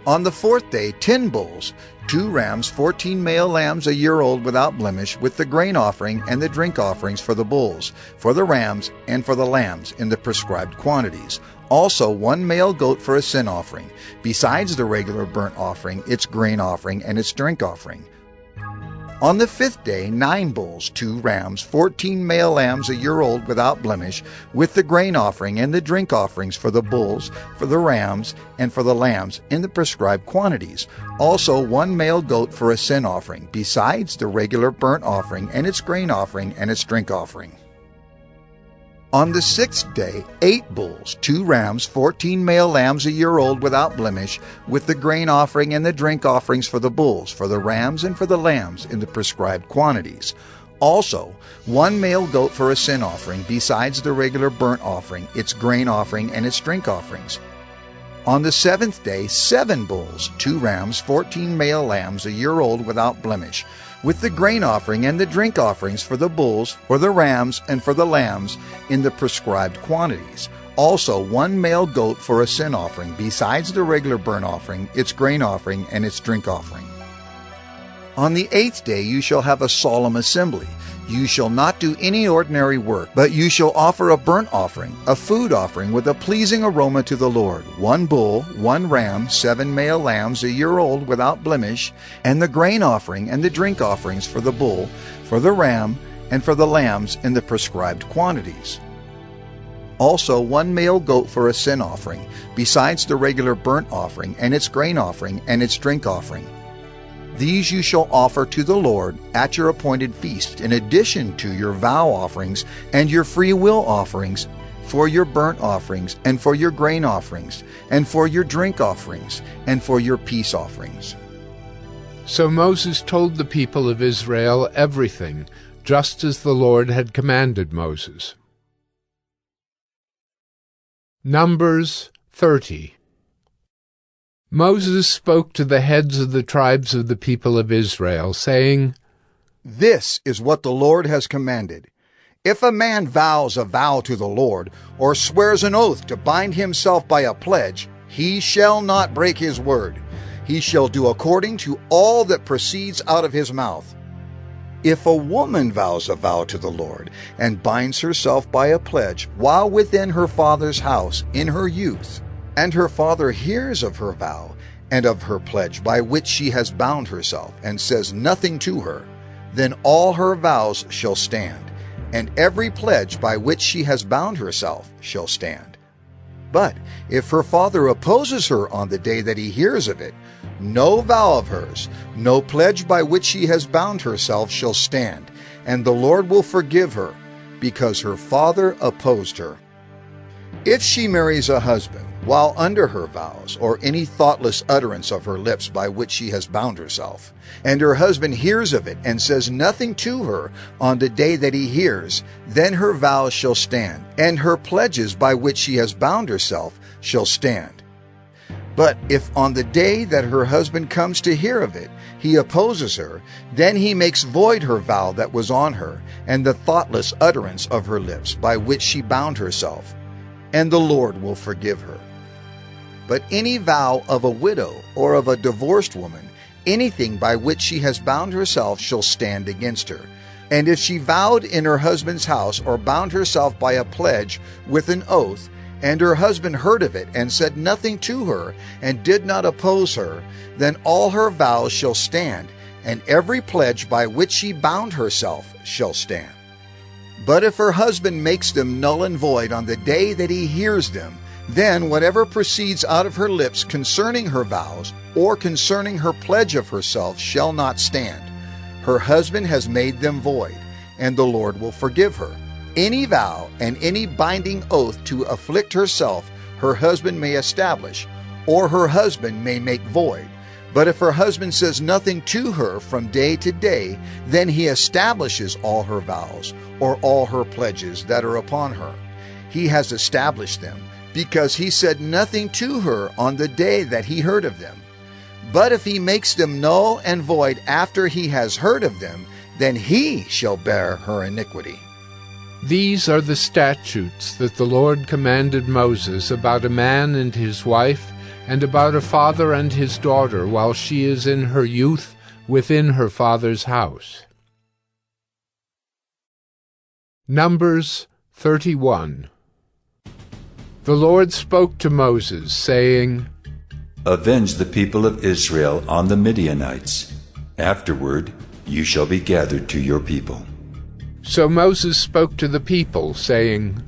On the fourth day 10 bulls, 2 rams, 14 male lambs a year old without blemish, with the grain offering and the drink offerings for the bulls, for the rams, and for the lambs, in the prescribed quantities. Also 1 male goat for a sin offering, besides the regular burnt offering, its grain offering, and its drink offering. On the fifth day 9 bulls, 2 rams, 14 male lambs a year old without blemish, with the grain offering and the drink offerings for the bulls, for the rams, and for the lambs, in the prescribed quantities. Also 1 male goat for a sin offering, besides the regular burnt offering and its grain offering and its drink offering. On the sixth day 8 bulls, 2 rams, 14 male lambs a year old without blemish, with the grain offering and the drink offerings for the bulls, for the rams, and for the lambs, in the prescribed quantities. Also 1 male goat for a sin offering, besides the regular burnt offering, its grain offering, and its drink offerings. On the seventh day 7 bulls, 2 rams, 14 male lambs a year old without blemish, with the grain offering and the drink offerings for the bulls, for the rams, and for the lambs, in the prescribed quantities. Also 1 male goat for a sin offering, besides the regular burnt offering, its grain offering, and its drink offering. On the 8th day you shall have a solemn assembly. You shall not do any ordinary work, but you shall offer a burnt offering, a food offering with a pleasing aroma to the Lord, 1 bull, 1 ram, 7 male lambs a year old without blemish, and the grain offering and the drink offerings for the bull, for the ram, and for the lambs, in the prescribed quantities. Also 1 male goat for a sin offering, besides the regular burnt offering, and its grain offering, and its drink offering. These you shall offer to the Lord at your appointed feast, in addition to your vow offerings and your free will offerings, for your burnt offerings, and for your grain offerings, and for your drink offerings, and for your peace offerings. So Moses told the people of Israel everything, just as the Lord had commanded Moses. Numbers 30. Moses spoke to the heads of the tribes of the people of Israel, saying, This is what the Lord has commanded. If a man vows a vow to the Lord, or swears an oath to bind himself by a pledge, he shall not break his word. He shall do according to all that proceeds out of his mouth. If a woman vows a vow to the Lord, and binds herself by a pledge while within her father's house in her youth, and her father hears of her vow and of her pledge by which she has bound herself, and says nothing to her, then all her vows shall stand, and every pledge by which she has bound herself shall stand. But if her father opposes her on the day that he hears of it, no vow of hers, no pledge by which she has bound herself shall stand, and the Lord will forgive her, because her father opposed her. If she marries a husband while under her vows, or any thoughtless utterance of her lips by which she has bound herself, and her husband hears of it and says nothing to her on the day that he hears, then her vows shall stand, and her pledges by which she has bound herself shall stand. But if on the day that her husband comes to hear of it, he opposes her, then he makes void her vow that was on her, and the thoughtless utterance of her lips by which she bound herself, and the Lord will forgive her. But any vow of a widow or of a divorced woman, anything by which she has bound herself shall stand against her. And if she vowed in her husband's house, or bound herself by a pledge with an oath, and her husband heard of it, and said nothing to her, and did not oppose her, then all her vows shall stand, and every pledge by which she bound herself shall stand. But if her husband makes them null and void on the day that he hears them, then whatever proceeds out of her lips concerning her vows, or concerning her pledge of herself, shall not stand. Her husband has made them void, and the Lord will forgive her. Any vow and any binding oath to afflict herself her husband may establish, or her husband may make void. But if her husband says nothing to her from day to day, then he establishes all her vows, or all her pledges that are upon her. He has established them, because he said nothing to her on the day that he heard of them. But if he makes them null and void after he has heard of them, then he shall bear her iniquity. These are the statutes that the Lord commanded Moses about a man and his wife, and about a father and his daughter while she is in her youth within her father's house. Numbers 31. The Lord spoke to Moses, saying, Avenge the people of Israel on the Midianites. Afterward you shall be gathered to your people. So Moses spoke to the people, saying,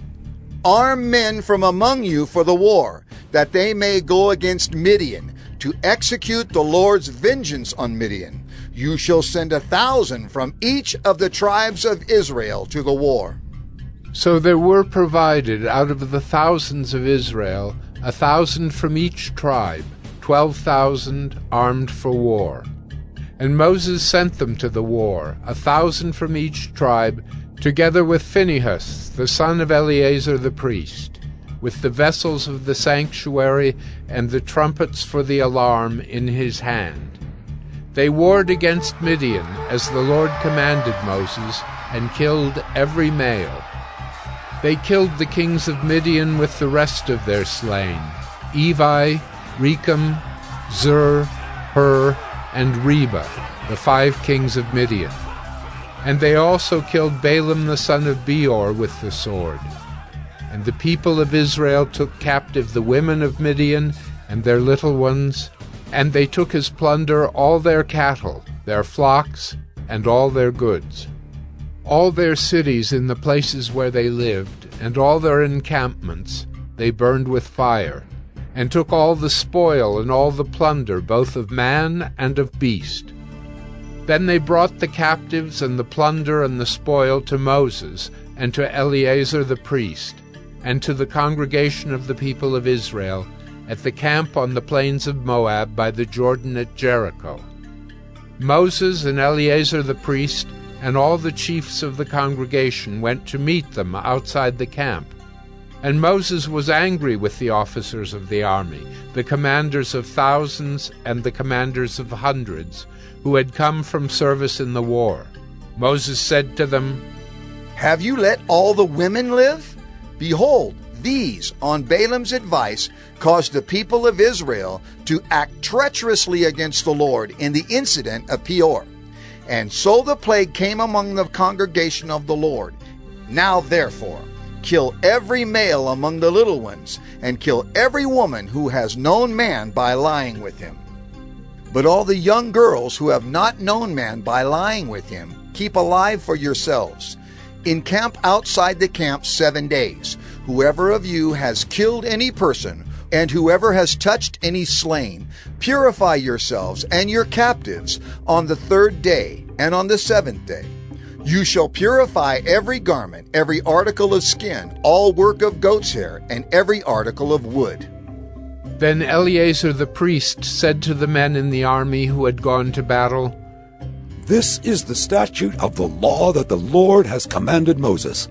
Arm men from among you for the war, that they may go against Midian, to execute the Lord's vengeance on Midian. You shall send 1,000 from each of the tribes of Israel to the war. So there were provided out of the thousands of Israel 1,000 from each tribe, 12,000 armed for war. And Moses sent them to the war, 1,000 from each tribe, together with Phinehas, the son of Eleazar the priest, with the vessels of the sanctuary and the trumpets for the alarm in his hand. They warred against Midian, as the Lord commanded Moses, and killed every male. They killed the kings of Midian with the rest of their slain, Evi, Rechem, Zur, Hur, and Reba, the 5 kings of Midian. And they also killed Balaam the son of Beor with the sword. And the people of Israel took captive the women of Midian and their little ones, and they took as plunder all their cattle, their flocks, and all their goods. All their cities in the places where they lived, and all their encampments, they burned with fire, and took all the spoil and all the plunder, both of man and of beast. Then they brought the captives and the plunder and the spoil to Moses, and to Eleazar the priest, and to the congregation of the people of Israel, at the camp on the plains of Moab by the Jordan at Jericho. Moses and Eleazar the priest and all the chiefs of the congregation went to meet them outside the camp. And Moses was angry with the officers of the army, the commanders of thousands and the commanders of hundreds, who had come from service in the war. Moses said to them, Have you let all the women live? Behold, these, on Balaam's advice, caused the people of Israel to act treacherously against the Lord in the incident of Peor. And so the plague came among the congregation of the Lord. Now therefore, kill every male among the little ones, and kill every woman who has known man by lying with him. But all the young girls who have not known man by lying with him, keep alive for yourselves. Encamp outside the camp 7 days. Whoever of you has killed any person, and whoever has touched any slain, purify yourselves and your captives on the 3rd day and on the 7th day. You shall purify every garment, every article of skin, all work of goat's hair, and every article of wood. Then Eleazar the priest said to the men in the army who had gone to battle, This is the statute of the law that the Lord has commanded Moses.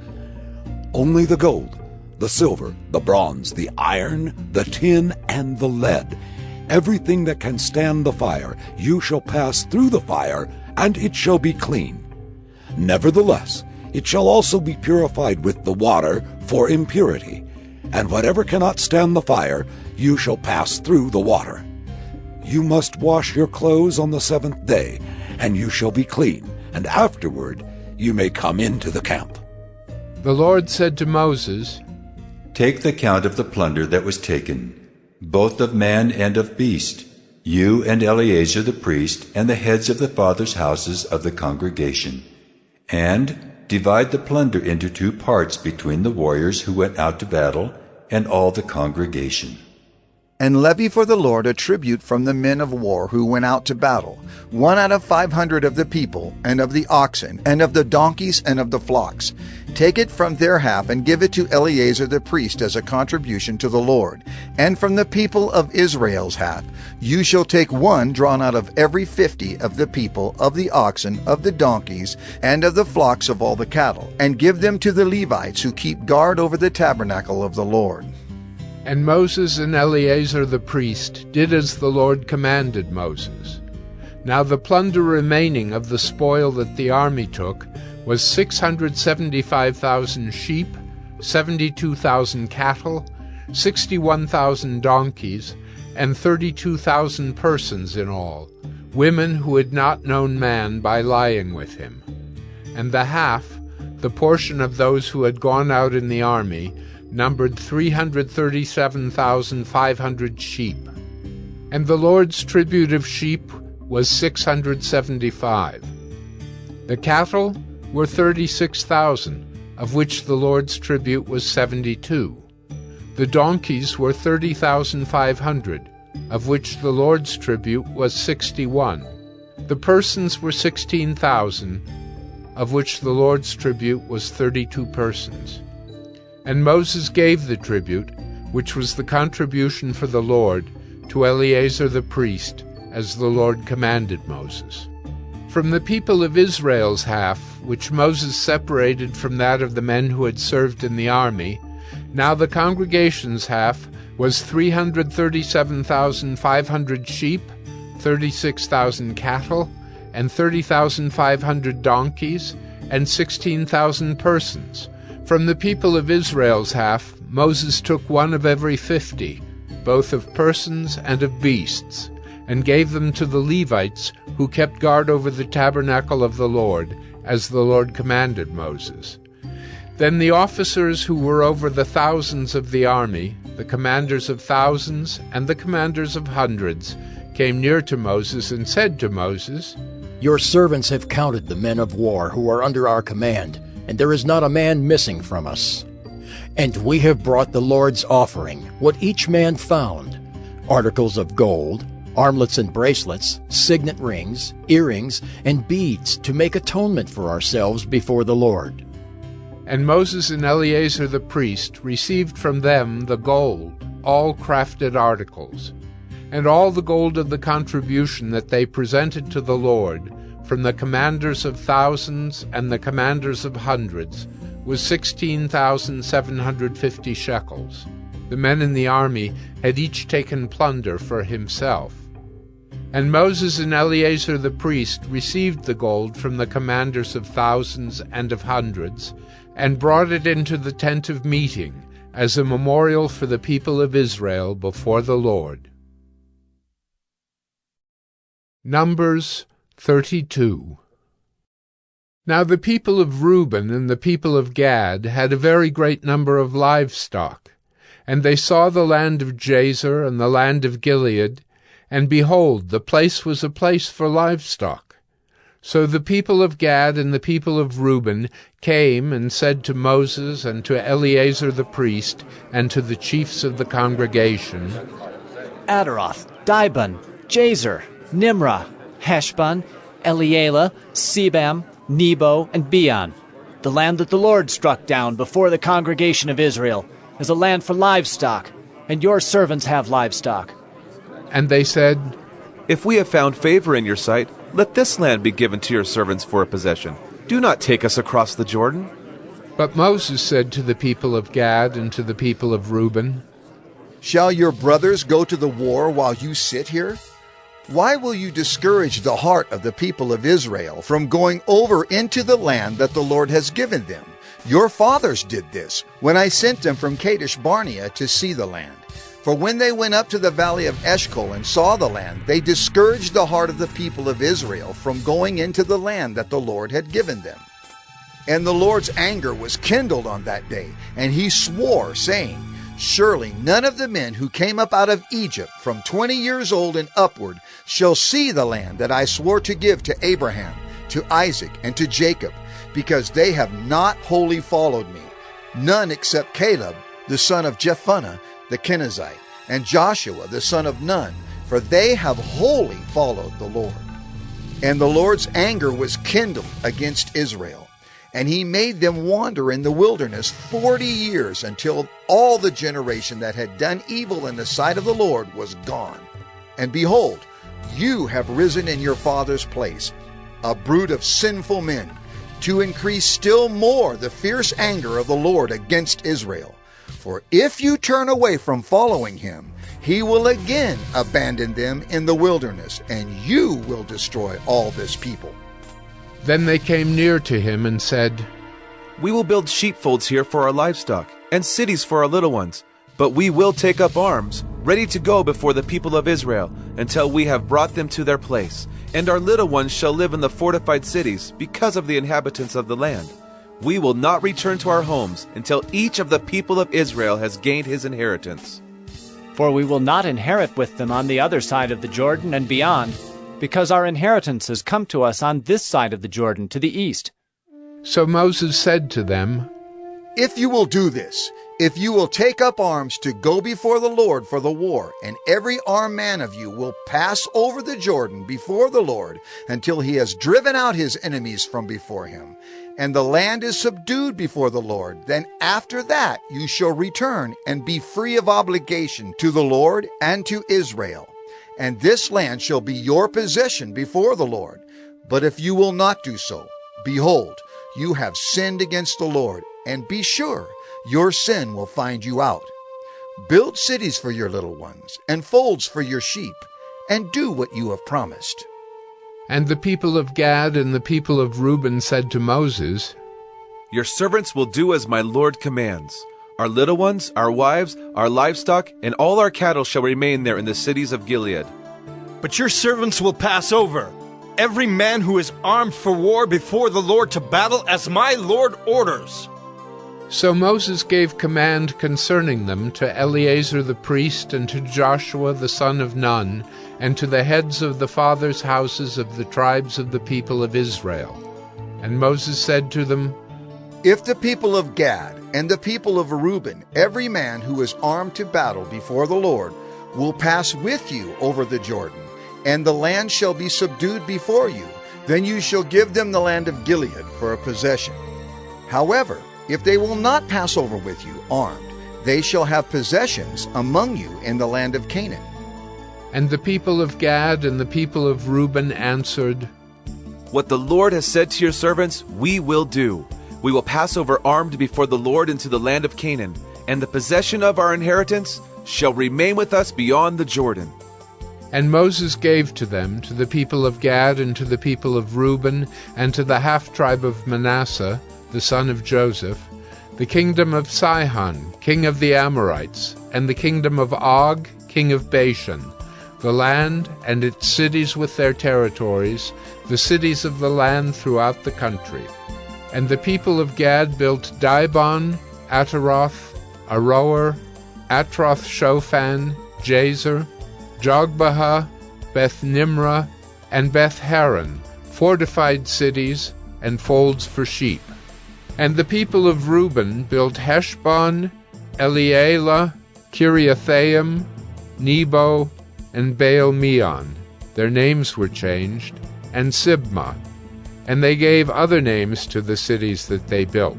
Only the gold, the silver, the bronze, the iron, the tin, and the lead, everything that can stand the fire, you shall pass through the fire, and it shall be clean. Nevertheless, it shall also be purified with the water for impurity, and whatever cannot stand the fire, you shall pass through the water. You must wash your clothes on the 7th day, and you shall be clean, and afterward you may come into the camp. The Lord said to Moses, Take the count of the plunder that was taken, both of man and of beast, you and Eleazar the priest, and the heads of the fathers' houses of the congregation, and divide the plunder into 2 parts between the warriors who went out to battle and all the congregation. And levy for the Lord a tribute from the men of war who went out to battle, 1 out of 500 of the people, and of the oxen, and of the donkeys, and of the flocks. Take it from their half, and give it to Eleazar the priest as a contribution to the Lord. And from the people of Israel's half, you shall take 1 drawn out of every 50 of the people, of the oxen, of the donkeys, and of the flocks of all the cattle, and give them to the Levites who keep guard over the tabernacle of the Lord. And Moses and Eleazar the priest did as the Lord commanded Moses. Now the plunder remaining of the spoil that the army took was 675,000 sheep, 72,000 cattle, 61,000 donkeys, and 32,000 persons in all, women who had not known man by lying with him. And the half, the portion of those who had gone out in the army, numbered 337,500 sheep. And the Lord's tribute of sheep was 675. The cattle were 36,000, of which the Lord's tribute was 72. The donkeys were 30,500, of which the Lord's tribute was 61. The persons were 16,000, of which the Lord's tribute was 32 persons. And Moses gave the tribute, which was the contribution for the Lord, to Eleazar the priest, as the Lord commanded Moses. From the people of Israel's half, which Moses separated from that of the men who had served in the army, now the congregation's half was 337,500 sheep, 36,000 cattle, and 30,500 donkeys, and 16,000 persons. From the people of Israel's half, Moses took 1 of every 50, both of persons and of beasts, and gave them to the Levites, who kept guard over the tabernacle of the Lord, as the Lord commanded Moses. Then the officers who were over the thousands of the army, the commanders of thousands and the commanders of hundreds, came near to Moses and said to Moses, Your servants have counted the men of war who are under our command, and there is not a man missing from us. And we have brought the Lord's offering, what each man found, articles of gold, armlets and bracelets, signet rings, earrings, and beads, to make atonement for ourselves before the Lord. And Moses and Eleazar the priest received from them the gold, all crafted articles, and all the gold of the contribution that they presented to the Lord, from the commanders of thousands and the commanders of hundreds, was 16,750 shekels. The men in the army had each taken plunder for himself. And Moses and Eleazar the priest received the gold from the commanders of thousands and of hundreds, and brought it into the tent of meeting, as a memorial for the people of Israel before the Lord. Numbers 32. Now the people of Reuben and the people of Gad had a very great number of livestock. And they saw the land of Jazer and the land of Gilead, and behold, the place was a place for livestock. So the people of Gad and the people of Reuben came and said to Moses and to Eleazar the priest and to the chiefs of the congregation, Adaroth, Dibon, Jazer, Nimrah, Heshbon, Elealeh, Sebam, Nebo, and Beon. The land that the Lord struck down before the congregation of Israel is a land for livestock, and your servants have livestock. And they said, If we have found favor in your sight, let this land be given to your servants for a possession. Do not take us across the Jordan. But Moses said to the people of Gad and to the people of Reuben, Shall your brothers go to the war while you sit here? Why will you discourage the heart of the people of Israel from going over into the land that the Lord has given them? Your fathers did this when I sent them from Kadesh Barnea to see the land. For when they went up to the valley of Eshcol and saw the land, they discouraged the heart of the people of Israel from going into the land that the Lord had given them. And the Lord's anger was kindled on that day, and he swore, saying, Surely none of the men who came up out of Egypt from 20 years old and upward shall see the land that I swore to give to Abraham, to Isaac, and to Jacob, because they have not wholly followed me, none except Caleb, the son of Jephunneh, the Kenizzite, and Joshua, the son of Nun, for they have wholly followed the Lord. And the Lord's anger was kindled against Israel, and he made them wander in the wilderness 40 years, until all the generation that had done evil in the sight of the Lord was gone. And behold, you have risen in your father's place, a brood of sinful men, to increase still more the fierce anger of the Lord against Israel. For if you turn away from following him, he will again abandon them in the wilderness, and you will destroy all this people. Then they came near to him and said, We will build sheepfolds here for our livestock, and cities for our little ones. But we will take up arms, ready to go before the people of Israel, until we have brought them to their place. And our little ones shall live in the fortified cities, because of the inhabitants of the land. We will not return to our homes until each of the people of Israel has gained his inheritance. For we will not inherit with them on the other side of the Jordan and beyond, because our inheritance has come to us on this side of the Jordan, to the east. So Moses said to them, If you will do this, if you will take up arms to go before the Lord for the war, and every armed man of you will pass over the Jordan before the Lord until he has driven out his enemies from before him, and the land is subdued before the Lord, then after that you shall return and be free of obligation to the Lord and to Israel. And this land shall be your possession before the Lord. But if you will not do so, behold, you have sinned against the Lord, and be sure your sin will find you out. Build cities for your little ones, and folds for your sheep, and do what you have promised. And the people of Gad and the people of Reuben said to Moses, Your servants will do as my Lord commands. Our little ones, our wives, our livestock, and all our cattle shall remain there in the cities of Gilead. But your servants will pass over, every man who is armed for war before the Lord to battle, as my Lord orders. So Moses gave command concerning them to Eleazar the priest, and to Joshua the son of Nun, and to the heads of the fathers' houses of the tribes of the people of Israel. And Moses said to them, If the people of Gad and the people of Reuben, every man who is armed to battle before the Lord, will pass with you over the Jordan, and the land shall be subdued before you, then you shall give them the land of Gilead for a possession. However, if they will not pass over with you armed, they shall have possessions among you in the land of Canaan. And the people of Gad and the people of Reuben answered, What the Lord has said to your servants, we will do. We will pass over armed before the Lord into the land of Canaan, and the possession of our inheritance shall remain with us beyond the Jordan. And Moses gave to them, to the people of Gad and to the people of Reuben, and to the half-tribe of Manasseh, the son of Joseph, the kingdom of Sihon, king of the Amorites, and the kingdom of Og, king of Bashan, the land and its cities with their territories, the cities of the land throughout the country. And the people of Gad built Dibon, Ataroth, Aroer, Atroth-Shophan, Jazer, Jogbehah, Beth-Nimrah, and Beth-Haran, fortified cities and folds for sheep. And the people of Reuben built Heshbon, Elealeh, Kiriathaim, Nebo, and Baal-Meon. Their names were changed, and Sibmah. And they gave other names to the cities that they built.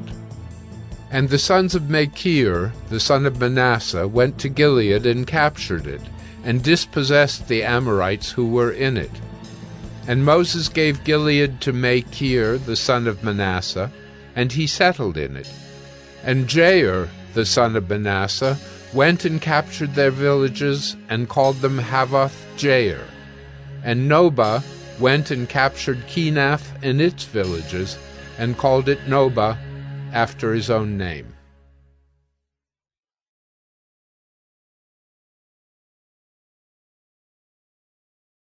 And the sons of Machir, the son of Manasseh, went to Gilead and captured it, and dispossessed the Amorites who were in it. And Moses gave Gilead to Machir, the son of Manasseh, and he settled in it. And Jair, the son of Manasseh, went and captured their villages, and called them Havoth-Jair. And Nobah went and captured Kenath and its villages, and called it Nobah, after his own name.